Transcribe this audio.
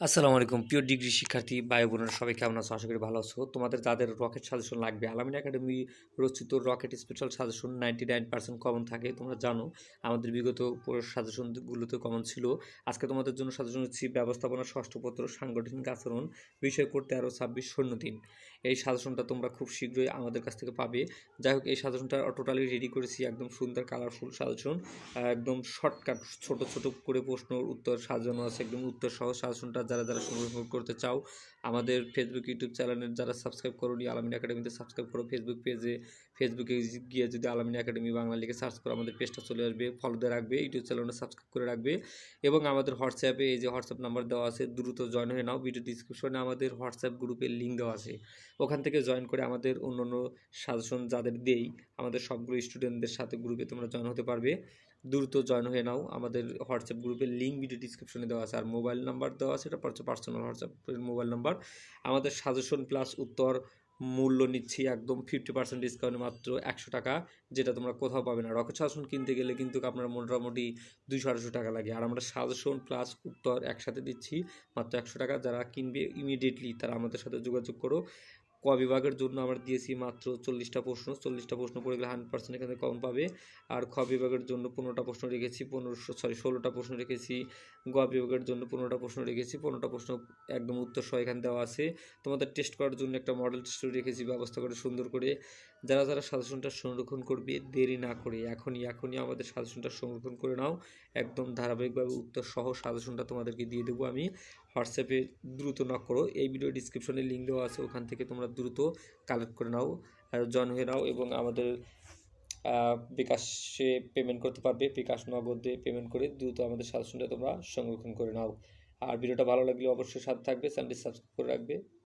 আসসালামু আলাইকুম প্রিয় ডিগ্রি শিক্ষার্থী ভাই বোনেরা সবাই কেমন আছো? আশা করি ভালো আছো। তোমাদের যাদের রকেট সাজেশন লাগবে, আলামিন একাডেমি রচিত রকেট স্পেশাল সাজেশন 99% কমন থাকে। তোমরা জানো আমাদের বিগত সাজেশনগুলোতে কমন ছিল। আজকে তোমাদের জন্য সাজেশন হচ্ছে ব্যবস্থাপনা ষষ্ঠ পত্র সাংগঠনিক আচরণ বিষয় কোড 13-26-03। এই সাজেশনটা তোমরা খুব শীঘ্রই আমাদের কাছ থেকে পাবে। যাই হোক, এই সাজেশনটা টোটালি রেডি করেছি, একদম সুন্দর কালারফুল সাজেশন, একদম শর্টকাট ছোট ছোট করে প্রশ্ন উত্তর সাজানো আছে, একদম উত্তর সহ সাজেশনটা যারা যারা সংগ্রহ করতে চাও আমাদের ফেসবুক ইউটিউব চ্যানেলের যারা সাবস্ক্রাইব করোনি আলামিন একাডেমিতে সাবস্ক্রাইব করো। ফেসবুকে গিয়ে যদি আলামিন একাডেমি বাংলা লিখে সার্চ করো আমাদের পেজটা চলে আসবে, ফলো দিয়ে রাখবে, ইউটিউব চ্যানেলে সাবস্ক্রাইব করে রাখবে। এবং আমাদের হোয়াটসঅ্যাপে এই যে হোয়াটসঅ্যাপ নাম্বার দেওয়া আছে, দ্রুত জয়েন হয়ে নাও। ভিডিও ডিসক্রিপশনে আমাদের হোয়াটসঅ্যাপ গ্রুপের লিঙ্ক দেওয়া আছে, ওখান থেকে জয়েন করে আমাদের অন্য অন্য সাজেশন যাদের দেই আমাদের সবগুলো স্টুডেন্টদের সাথে গ্রুপে তোমরা জয়েন হতে পারবে। দ্রুত জয়েন হয়ে নাও। আমাদের হোয়াটসঅ্যাপ গ্রুপের লিঙ্ক ভিডিও ডিসক্রিপশনে দেওয়া আছে, আর মোবাইল নাম্বার দেওয়া আছে, এটা পার্সোনাল হোয়াটসঅ্যাপের মোবাইল নাম্বার। আমাদের সাজেশন প্লাস উত্তর মূল্য নিচ্ছি একদম 50% ডিসকাউন্টে, মাত্র 100 টাকা, যেটা তোমরা কোথাও পাবে না। রকেট সাজেশন কিনতে গেলে কিন্তু আপনার মোটামুটি 200-250 টাকা লাগে, আর আমরা সাজেশন প্লাস উত্তর একসাথে দিচ্ছি মাত্র 100 টাকা। যারা কিনবে ইমিডিয়েটলি তারা আমাদের সাথে যোগাযোগ করো। ক বিভাগের জন্য আমরা দিয়েছি মাত্র 40টা প্রশ্ন পড়ে গেলে 100% এখানে কম পাবে। আর খ বিভাগের জন্য 15টা প্রশ্ন রেখেছি, 16টা প্রশ্ন রেখেছি। গ বিভাগের জন্য 15টা প্রশ্ন রেখেছি, 15টা প্রশ্ন একদম উত্তর সহ এখানে দেওয়া আছে। তোমাদের টেস্ট করার জন্য একটা মডেল টেস্ট রেখেছি ব্যবস্থা করে সুন্দর করে। যারা যারা সাজেশনটা সংরক্ষণ করবে দেরি না করে এখনই আমাদের সাজেশনটা সংরক্ষণ করে নাও। একদম ধারাবাহিকভাবে উত্তর সহ সাজেশনটা তোমাদেরকে দিয়ে দেবো আমি হোয়াটসঅ্যাপে। দ্রুত নক করো, এই ভিডিও ডিসক্রিপশনে লিঙ্ক দেওয়া আছে, ওখান থেকে তোমরা দ্রুত কালেক্ট করে নাও, জয়েন হয়ে নাও। এবং আমাদের বিকাশে পেমেন্ট করতে পারবে, বিকাশ নগদে পেমেন্ট করে দ্রুত আমাদের সাজেশনটা তোমরা সংরক্ষণ করে নাও। আর ভিডিওটা ভালো লাগলে অবশ্যই সাথে থাকবে, চ্যানেলটি সাবস্ক্রাইব করে রাখবে।